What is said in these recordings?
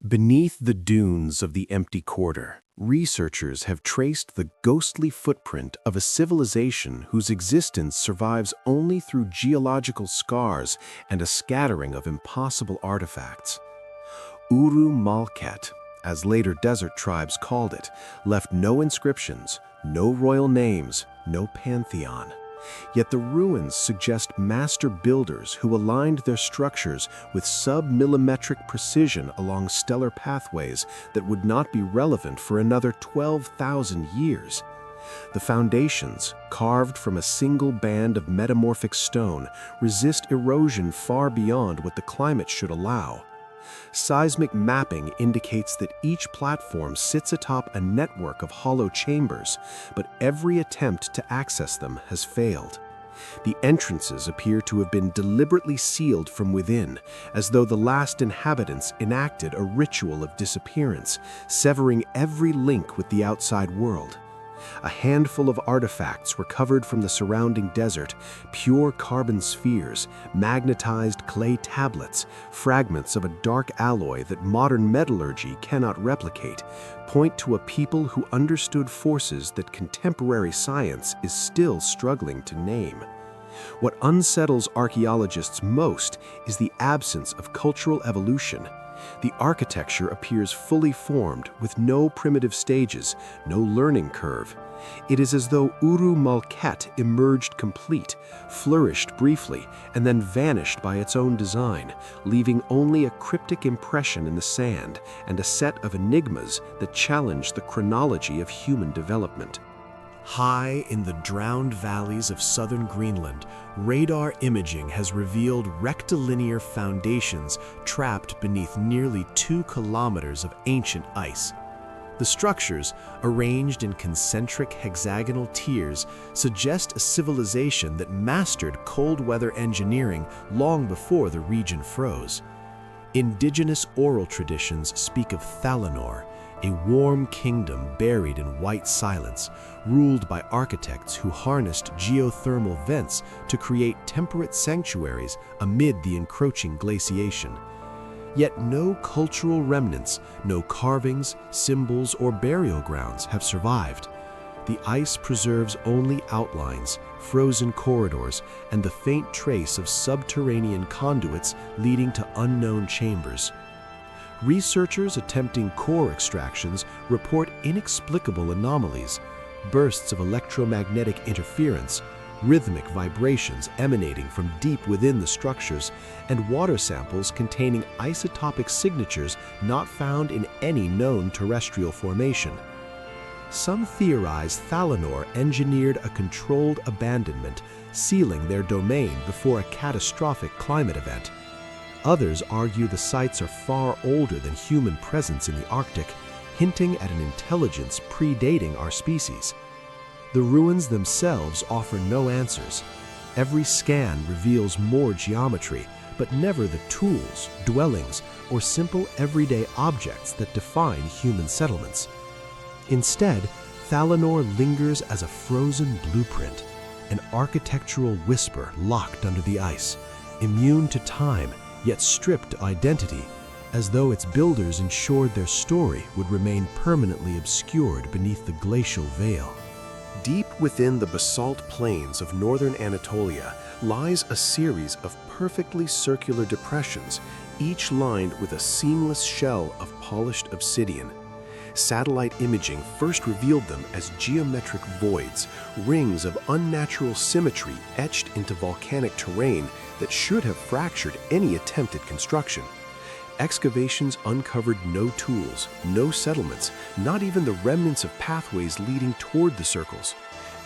Beneath the dunes of the empty quarter, researchers have traced the ghostly footprint of a civilization whose existence survives only through geological scars and a scattering of impossible artifacts. Uru Malket, as later desert tribes called it, left no inscriptions, no royal names, no pantheon. Yet the ruins suggest master builders who aligned their structures with sub-millimetric precision along stellar pathways that would not be relevant for another 12,000 years. The foundations, carved from a single band of metamorphic stone, resist erosion far beyond what the climate should allow. Seismic mapping indicates that each platform sits atop a network of hollow chambers, but every attempt to access them has failed. The entrances appear to have been deliberately sealed from within, as though the last inhabitants enacted a ritual of disappearance, severing every link with the outside world. A handful of artifacts recovered from the surrounding desert, pure carbon spheres, magnetized clay tablets, fragments of a dark alloy that modern metallurgy cannot replicate, point to a people who understood forces that contemporary science is still struggling to name. What unsettles archaeologists most is the absence of cultural evolution. The architecture appears fully formed, with no primitive stages, no learning curve. It is as though Uru Malket emerged complete, flourished briefly, and then vanished by its own design, leaving only a cryptic impression in the sand and a set of enigmas that challenge the chronology of human development. High in the drowned valleys of southern Greenland, radar imaging has revealed rectilinear foundations trapped beneath nearly 2 kilometers of ancient ice. The structures, arranged in concentric hexagonal tiers, suggest a civilization that mastered cold-weather engineering long before the region froze. Indigenous oral traditions speak of Thalanor, a warm kingdom buried in white silence, ruled by architects who harnessed geothermal vents to create temperate sanctuaries amid the encroaching glaciation. Yet no cultural remnants, no carvings, symbols, or burial grounds have survived. The ice preserves only outlines, frozen corridors, and the faint trace of subterranean conduits leading to unknown chambers. Researchers attempting core extractions report inexplicable anomalies, bursts of electromagnetic interference, rhythmic vibrations emanating from deep within the structures, and water samples containing isotopic signatures not found in any known terrestrial formation. Some theorize Thalanor engineered a controlled abandonment, sealing their domain before a catastrophic climate event. Others argue the sites are far older than human presence in the Arctic, hinting at an intelligence predating our species. The ruins themselves offer no answers. Every scan reveals more geometry, but never the tools, dwellings, or simple everyday objects that define human settlements. Instead, Thalanor lingers as a frozen blueprint, an architectural whisper locked under the ice, immune to time, yet stripped identity, as though its builders ensured their story would remain permanently obscured beneath the glacial veil. Deep within the basalt plains of northern Anatolia lies a series of perfectly circular depressions, each lined with a seamless shell of polished obsidian. Satellite imaging first revealed them as geometric voids, rings of unnatural symmetry etched into volcanic terrain that should have fractured any attempt at construction. Excavations uncovered no tools, no settlements, not even the remnants of pathways leading toward the circles.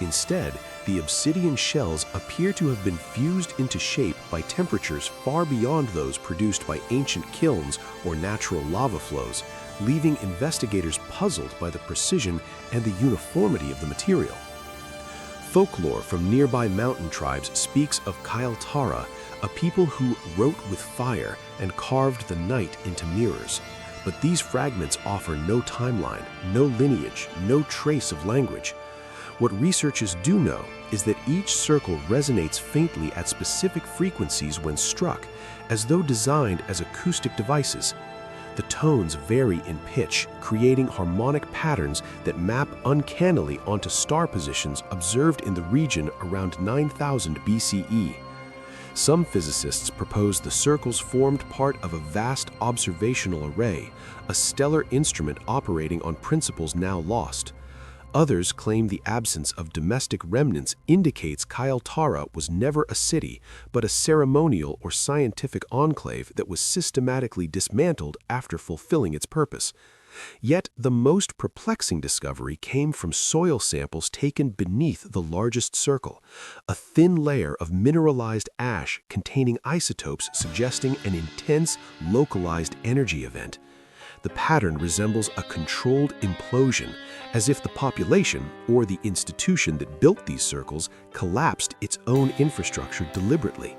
Instead, the obsidian shells appear to have been fused into shape by temperatures far beyond those produced by ancient kilns or natural lava flows, leaving investigators puzzled by the precision and the uniformity of the material. Folklore from nearby mountain tribes speaks of Kailtara, a people who wrote with fire and carved the night into mirrors. But these fragments offer no timeline, no lineage, no trace of language. What researchers do know is that each circle resonates faintly at specific frequencies when struck, as though designed as acoustic devices. The tones vary in pitch, creating harmonic patterns that map uncannily onto star positions observed in the region around 9000 BCE. Some physicists propose the circles formed part of a vast observational array, a stellar instrument operating on principles now lost. Others claim the absence of domestic remnants indicates Kyle-Tara was never a city, but a ceremonial or scientific enclave that was systematically dismantled after fulfilling its purpose. Yet the most perplexing discovery came from soil samples taken beneath the largest circle, a thin layer of mineralized ash containing isotopes suggesting an intense, localized energy event. The pattern resembles a controlled implosion, as if the population, or the institution that built these circles, collapsed its own infrastructure deliberately.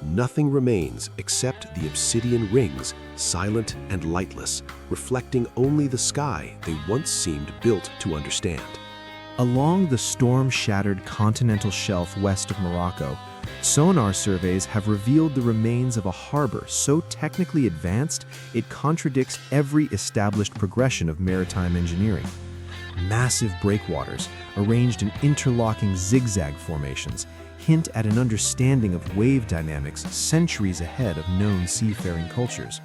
Nothing remains except the obsidian rings, silent and lightless, reflecting only the sky they once seemed built to understand. Along the storm-shattered continental shelf west of Morocco, sonar surveys have revealed the remains of a harbor so technically advanced it contradicts every established progression of maritime engineering. Massive breakwaters, arranged in interlocking zigzag formations, hint at an understanding of wave dynamics centuries ahead of known seafaring cultures.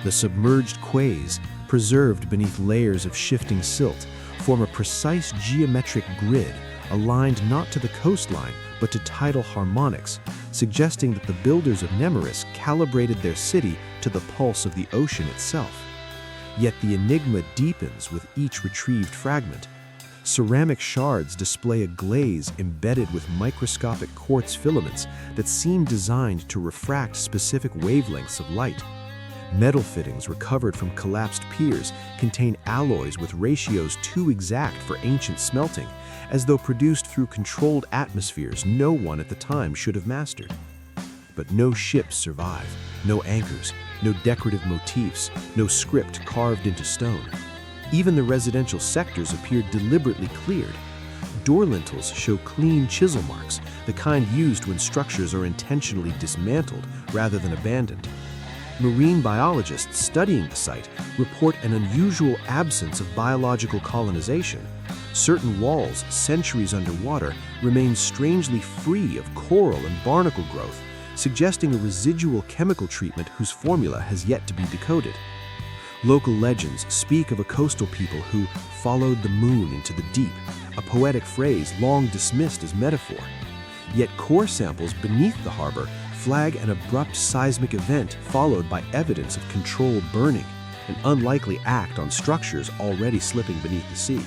The submerged quays, preserved beneath layers of shifting silt, form a precise geometric grid aligned not to the coastline but to tidal harmonics, suggesting that the builders of Nemoris calibrated their city to the pulse of the ocean itself. Yet the enigma deepens with each retrieved fragment. Ceramic shards display a glaze embedded with microscopic quartz filaments that seem designed to refract specific wavelengths of light. Metal fittings recovered from collapsed piers contain alloys with ratios too exact for ancient smelting, as though produced through controlled atmospheres no one at the time should have mastered. But no ships survive, no anchors, no decorative motifs, no script carved into stone. Even the residential sectors appear deliberately cleared. Door lintels show clean chisel marks, the kind used when structures are intentionally dismantled rather than abandoned. Marine biologists studying the site report an unusual absence of biological colonization. Certain walls, centuries underwater, remain strangely free of coral and barnacle growth, suggesting a residual chemical treatment whose formula has yet to be decoded. Local legends speak of a coastal people who followed the moon into the deep, a poetic phrase long dismissed as metaphor. Yet core samples beneath the harbor flag an abrupt seismic event followed by evidence of controlled burning, an unlikely act on structures already slipping beneath the sea.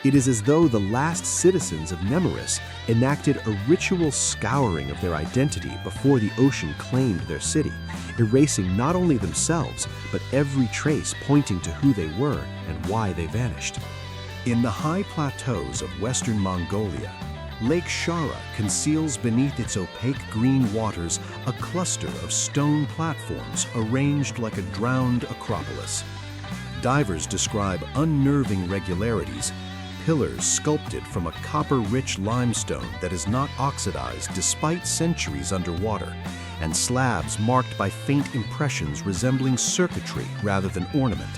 It is as though the last citizens of Nemoris enacted a ritual scouring of their identity before the ocean claimed their city, erasing not only themselves, but every trace pointing to who they were and why they vanished. In the high plateaus of western Mongolia, Lake Shara conceals beneath its opaque green waters a cluster of stone platforms arranged like a drowned acropolis. Divers describe unnerving regularities, pillars sculpted from a copper-rich limestone that is not oxidized despite centuries underwater, and slabs marked by faint impressions resembling circuitry rather than ornament.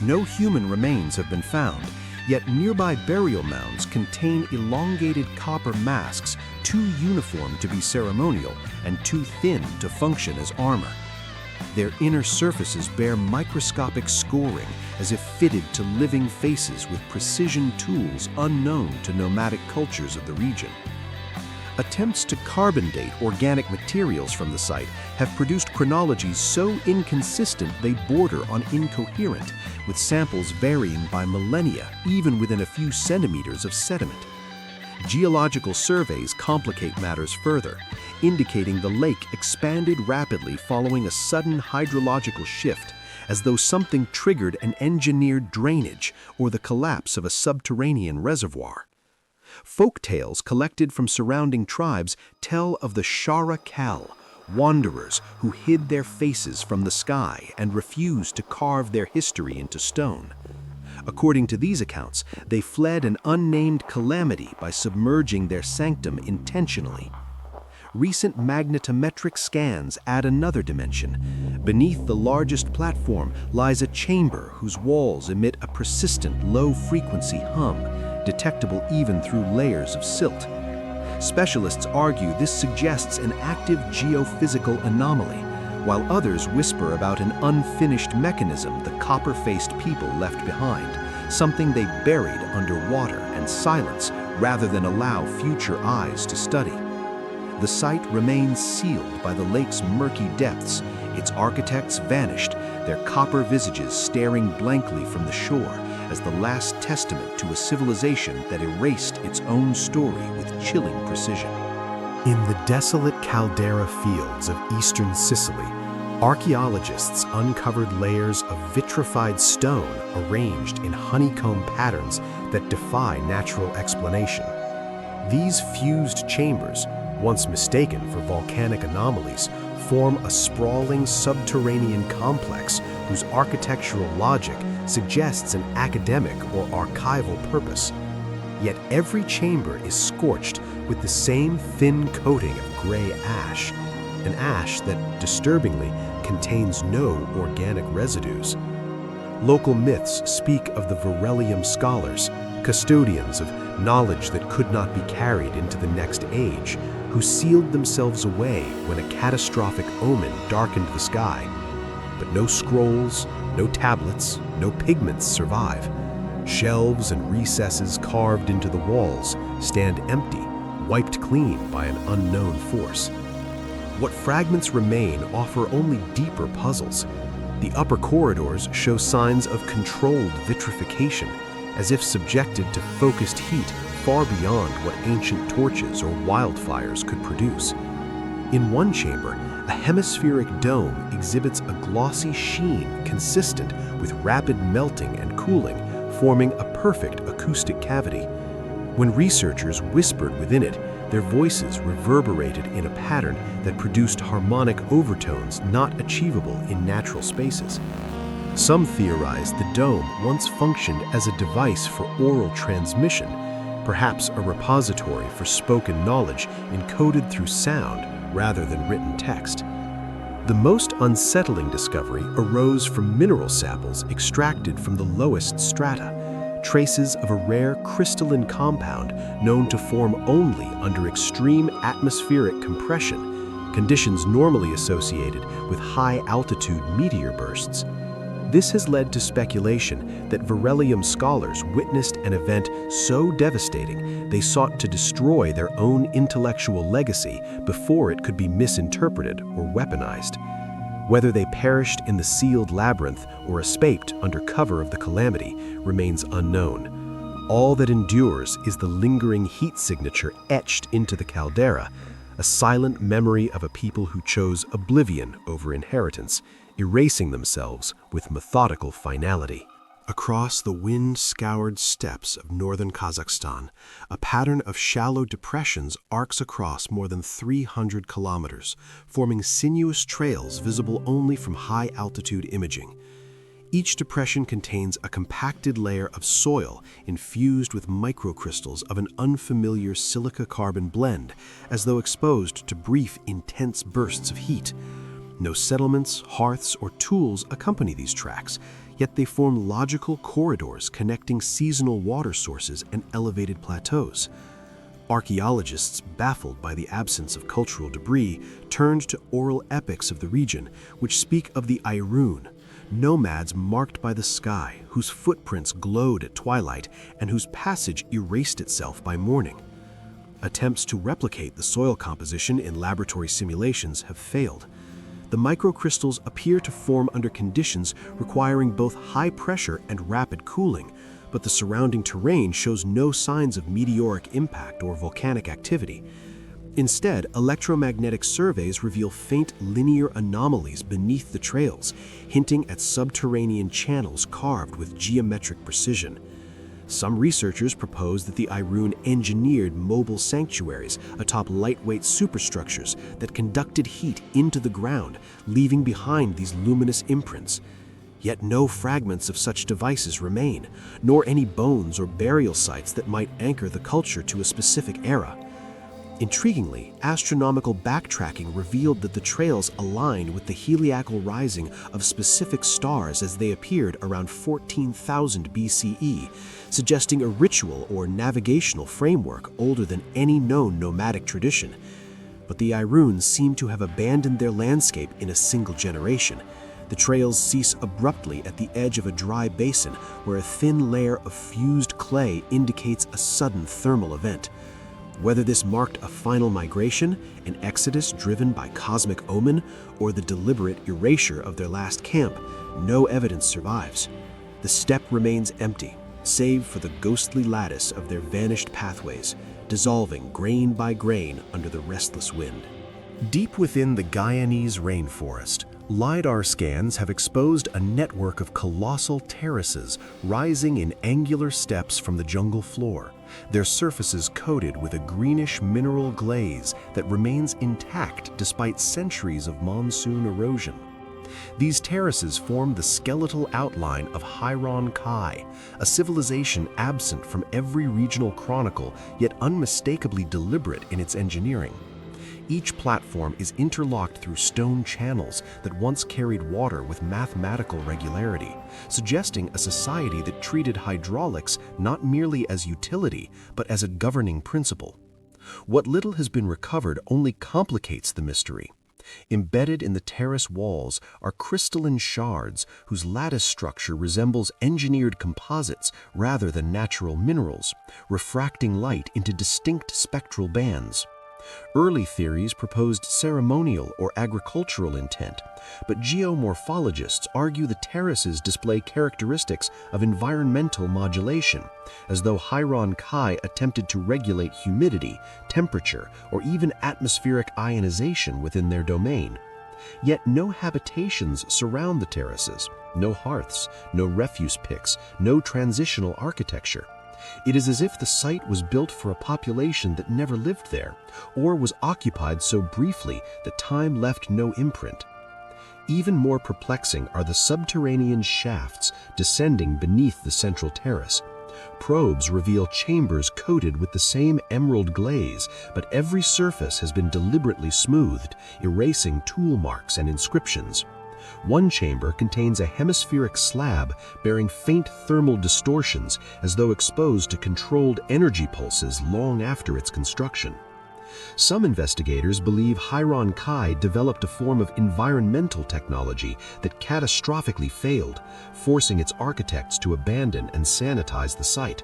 No human remains have been found, yet nearby burial mounds contain elongated copper masks too uniform to be ceremonial and too thin to function as armor. Their inner surfaces bear microscopic scoring as if fitted to living faces with precision tools unknown to nomadic cultures of the region. Attempts to carbon date organic materials from the site have produced chronologies so inconsistent they border on incoherent, with samples varying by millennia, even within a few centimeters of sediment. Geological surveys complicate matters further, indicating the lake expanded rapidly following a sudden hydrological shift, as though something triggered an engineered drainage or the collapse of a subterranean reservoir. Folk tales collected from surrounding tribes tell of the Shara Kal, wanderers who hid their faces from the sky and refused to carve their history into stone. According to these accounts, they fled an unnamed calamity by submerging their sanctum intentionally. recent magnetometric scans add another dimension. Beneath the largest platform lies a chamber whose walls emit a persistent low-frequency hum, detectable even through layers of silt. Specialists argue this suggests an active geophysical anomaly, while others whisper about an unfinished mechanism the copper-faced people left behind, something they buried under water and silence rather than allow future eyes to study. The site remains sealed by the lake's murky depths, its architects vanished, their copper visages staring blankly from the shore as the last testament to a civilization that erased its own story with chilling precision. In the desolate caldera fields of eastern Sicily, archaeologists uncovered layers of vitrified stone arranged in honeycomb patterns that defy natural explanation. These fused chambers, once mistaken for volcanic anomalies, form a sprawling subterranean complex whose architectural logic suggests an academic or archival purpose. Yet every chamber is scorched with the same thin coating of gray ash, an ash that, disturbingly, contains no organic residues. Local myths speak of the Varelium scholars, custodians of knowledge that could not be carried into the next age, who sealed themselves away when a catastrophic omen darkened the sky. But no scrolls, no tablets, no pigments survive. Shelves and recesses carved into the walls stand empty, wiped clean by an unknown force. What fragments remain offer only deeper puzzles. The upper corridors show signs of controlled vitrification, as if subjected to focused heat far beyond what ancient torches or wildfires could produce. In one chamber, a hemispheric dome exhibits a glossy sheen consistent with rapid melting and cooling, forming a perfect acoustic cavity. When researchers whispered within it, their voices reverberated in a pattern that produced harmonic overtones not achievable in natural spaces. Some theorize the dome once functioned as a device for oral transmission, perhaps a repository for spoken knowledge encoded through sound rather than written text. The most unsettling discovery arose from mineral samples extracted from the lowest strata, traces of a rare crystalline compound known to form only under extreme atmospheric compression, conditions normally associated with high-altitude meteor bursts. This has led to speculation that Varelium scholars witnessed an event so devastating they sought to destroy their own intellectual legacy before it could be misinterpreted or weaponized. Whether they perished in the sealed labyrinth or escaped under cover of the calamity remains unknown. All that endures is the lingering heat signature etched into the caldera, a silent memory of a people who chose oblivion over inheritance, erasing themselves with methodical finality. Across the wind-scoured steppes of northern Kazakhstan, a pattern of shallow depressions arcs across more than 300 kilometers, forming sinuous trails visible only from high-altitude imaging. Each depression contains a compacted layer of soil infused with microcrystals of an unfamiliar silica-carbon blend, as though exposed to brief, intense bursts of heat. No settlements, hearths, or tools accompany these tracks, yet they form logical corridors connecting seasonal water sources and elevated plateaus. Archaeologists, baffled by the absence of cultural debris, turned to oral epics of the region, which speak of the Irun, nomads marked by the sky, whose footprints glowed at twilight and whose passage erased itself by morning. Attempts to replicate the soil composition in laboratory simulations have failed. The microcrystals appear to form under conditions requiring both high pressure and rapid cooling, but the surrounding terrain shows no signs of meteoric impact or volcanic activity. Instead, electromagnetic surveys reveal faint linear anomalies beneath the trails, hinting at subterranean channels carved with geometric precision. Some researchers propose that the Irun engineered mobile sanctuaries atop lightweight superstructures that conducted heat into the ground, leaving behind these luminous imprints. Yet no fragments of such devices remain, nor any bones or burial sites that might anchor the culture to a specific era. Intriguingly, astronomical backtracking revealed that the trails aligned with the heliacal rising of specific stars as they appeared around 14,000 BCE, suggesting a ritual or navigational framework older than any known nomadic tradition. But the Iruns seem to have abandoned their landscape in a single generation. The trails cease abruptly at the edge of a dry basin where a thin layer of fused clay indicates a sudden thermal event. Whether this marked a final migration, an exodus driven by cosmic omen, or the deliberate erasure of their last camp, no evidence survives. The steppe remains empty, save for the ghostly lattice of their vanished pathways, dissolving grain by grain under the restless wind. Deep within the Guyanese rainforest, LiDAR scans have exposed a network of colossal terraces rising in angular steps from the jungle floor, their surfaces coated with a greenish mineral glaze that remains intact despite centuries of monsoon erosion. These terraces form the skeletal outline of Nhaaru-Desh, a civilization absent from every regional chronicle yet unmistakably deliberate in its engineering. Each platform is interlocked through stone channels that once carried water with mathematical regularity, suggesting a society that treated hydraulics not merely as utility, but as a governing principle. What little has been recovered only complicates the mystery. Embedded in the terrace walls are crystalline shards whose lattice structure resembles engineered composites rather than natural minerals, refracting light into distinct spectral bands. Early theories proposed ceremonial or agricultural intent, but geomorphologists argue the terraces display characteristics of environmental modulation, as though Nhaaru-Desh attempted to regulate humidity, temperature, or even atmospheric ionization within their domain. Yet no habitations surround the terraces, no hearths, no refuse pits, no transitional architecture. It is as if the site was built for a population that never lived there, or was occupied so briefly that time left no imprint. Even more perplexing are the subterranean shafts descending beneath the central terrace. Probes reveal chambers coated with the same emerald glaze, but every surface has been deliberately smoothed, erasing tool marks and inscriptions. One chamber contains a hemispheric slab bearing faint thermal distortions as though exposed to controlled energy pulses long after its construction. Some investigators believe Nhaaru-Desh developed a form of environmental technology that catastrophically failed, forcing its architects to abandon and sanitize the site.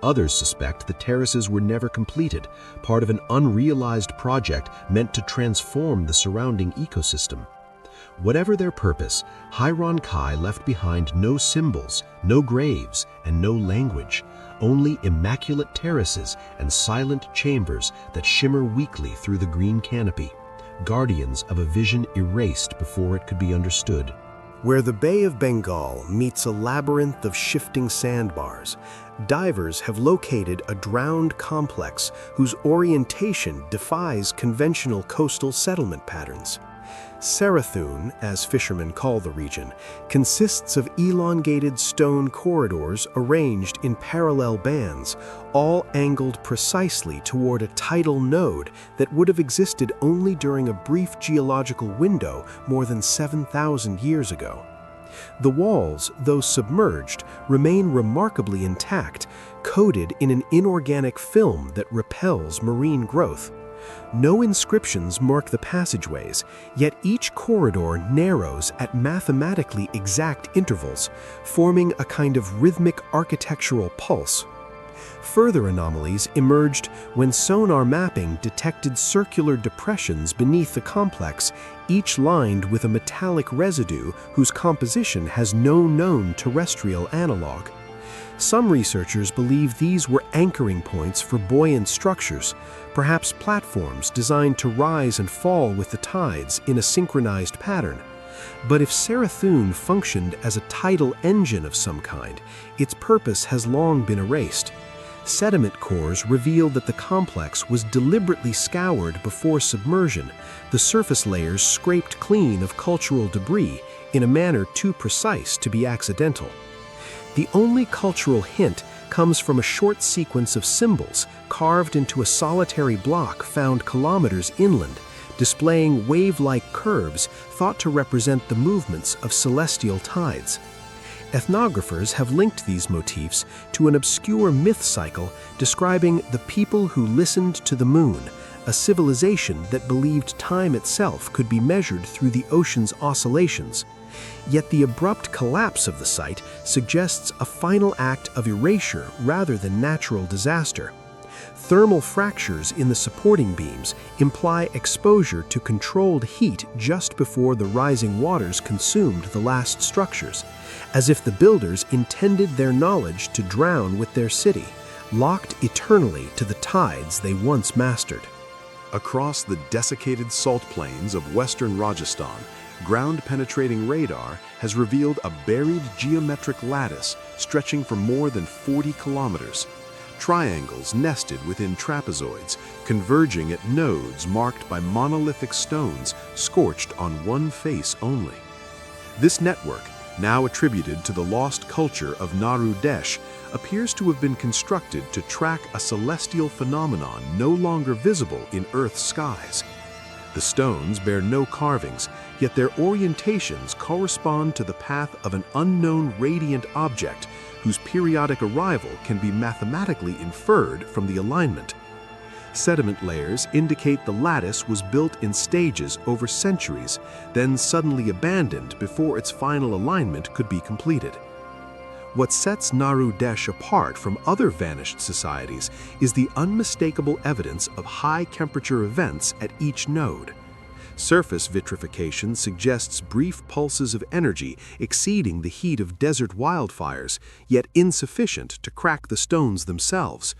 Others suspect the terraces were never completed, part of an unrealized project meant to transform the surrounding ecosystem. Whatever their purpose, Nhaaru-Desh left behind no symbols, no graves, and no language, only immaculate terraces and silent chambers that shimmer weakly through the green canopy, guardians of a vision erased before it could be understood. Where the Bay of Bengal meets a labyrinth of shifting sandbars, divers have located a drowned complex whose orientation defies conventional coastal settlement patterns. Serathun, as fishermen call the region, consists of elongated stone corridors arranged in parallel bands, all angled precisely toward a tidal node that would have existed only during a brief geological window more than 7,000 years ago. The walls, though submerged, remain remarkably intact, coated in an inorganic film that repels marine growth. No inscriptions mark the passageways, yet each corridor narrows at mathematically exact intervals, forming a kind of rhythmic architectural pulse. Further anomalies emerged when sonar mapping detected circular depressions beneath the complex, each lined with a metallic residue whose composition has no known terrestrial analog. Some researchers believe these were anchoring points for buoyant structures, perhaps platforms designed to rise and fall with the tides in a synchronized pattern. But if Serathun functioned as a tidal engine of some kind, its purpose has long been erased. Sediment cores reveal that the complex was deliberately scoured before submersion, the surface layers scraped clean of cultural debris in a manner too precise to be accidental. The only cultural hint comes from a short sequence of symbols carved into a solitary block found kilometers inland, displaying wave-like curves thought to represent the movements of celestial tides. Ethnographers have linked these motifs to an obscure myth cycle describing the people who listened to the moon, a civilization that believed time itself could be measured through the ocean's oscillations. Yet the abrupt collapse of the site suggests a final act of erasure rather than natural disaster. Thermal fractures in the supporting beams imply exposure to controlled heat just before the rising waters consumed the last structures, as if the builders intended their knowledge to drown with their city, locked eternally to the tides they once mastered. Across the desiccated salt plains of western Rajasthan, ground-penetrating radar has revealed a buried geometric lattice stretching for more than 40 kilometers. Triangles nested within trapezoids, converging at nodes marked by monolithic stones scorched on one face only. This network, now attributed to the lost culture of Nhaaru-Desh, appears to have been constructed to track a celestial phenomenon no longer visible in Earth's skies. The stones bear no carvings, yet their orientations correspond to the path of an unknown radiant object whose periodic arrival can be mathematically inferred from the alignment. Sediment layers indicate the lattice was built in stages over centuries, then suddenly abandoned before its final alignment could be completed. What sets Nhaaru-Desh apart from other vanished societies is the unmistakable evidence of high-temperature events at each node. Surface vitrification suggests brief pulses of energy exceeding the heat of desert wildfires, yet insufficient to crack the stones themselves.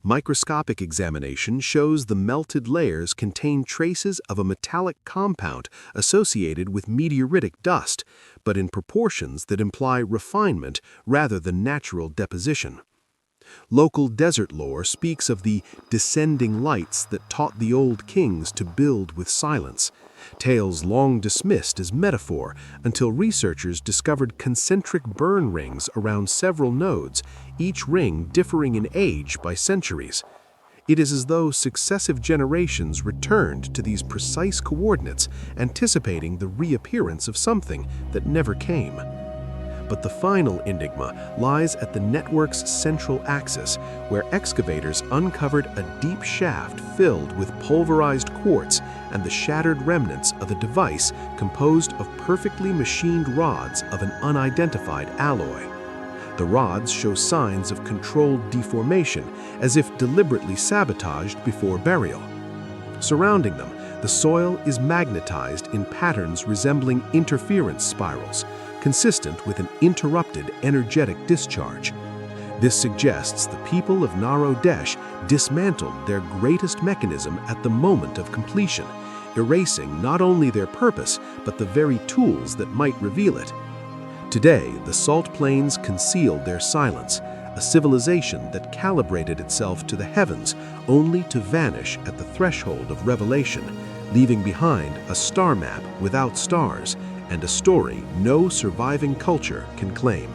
Microscopic examination shows the melted layers contain traces of a metallic compound associated with meteoritic dust, but in proportions that imply refinement rather than natural deposition. Local desert lore speaks of the descending lights that taught the old kings to build with silence, tales long dismissed as metaphor until researchers discovered concentric burn rings around several nodes, each ring differing in age by centuries. It is as though successive generations returned to these precise coordinates, anticipating the reappearance of something that never came. But the final enigma lies at the network's central axis, where excavators uncovered a deep shaft filled with pulverized quartz and the shattered remnants of a device composed of perfectly machined rods of an unidentified alloy. The rods show signs of controlled deformation, as if deliberately sabotaged before burial. Surrounding them, the soil is magnetized in patterns resembling interference spirals, consistent with an interrupted energetic discharge. This suggests the people of Nhaaru-Desh dismantled their greatest mechanism at the moment of completion, erasing not only their purpose, but the very tools that might reveal it. Today, the salt plains conceal their silence, a civilization that calibrated itself to the heavens only to vanish at the threshold of revelation, leaving behind a star map without stars and a story no surviving culture can claim.